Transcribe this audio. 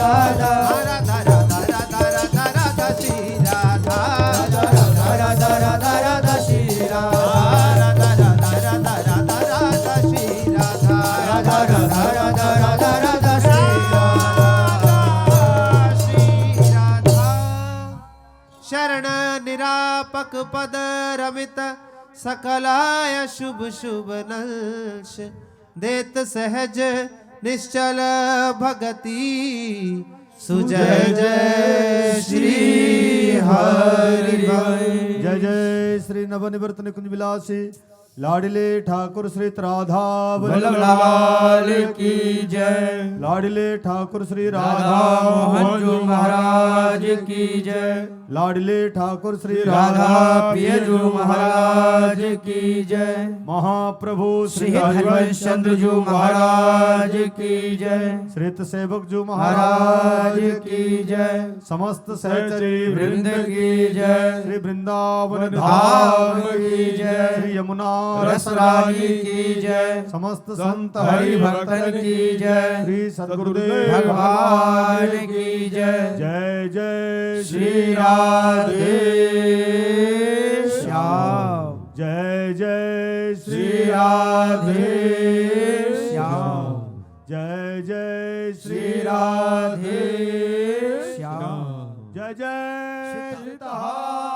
राधा राधा राधा राधा राधा राधा श्री राधा राधा राधा राधा राधा श्री राधा राधा राधा राधा राधा राधा श्री राधा राधा राधा राधा राधा राधा श्री राधा श्री राधा शरण निरापक पद रमित सकलाय शुभ शुभ नश देत सहज निश्चल भगति सुजय जय श्री हरि जय जय श्री नवनिवर्तन कुंज विलासी लाडिले ठाकुर श्री राधा वल्लभ लाल की जय लाडिले ठाकुर श्री राधा मोहन जो महाराज की जय लाडिले ठाकुर श्री राधा पियजू महाराज की जय महाप्रभु श्री हरिवंश चंद्र जो महाराज की जय श्रीत सेवक जो महाराज की जय समस्त सहचरी वृंद की जय श्री वृंदावन धाम की जय श्री यमुना रसरानी की जय समस्त संत हरि भक्तन की जय श्री सद्गुरुदेव भगवान की जय जय जय श्री राधे श्याम जय जय श्री राधे श्याम जय जय श्री राधे श्याम जय जय सीता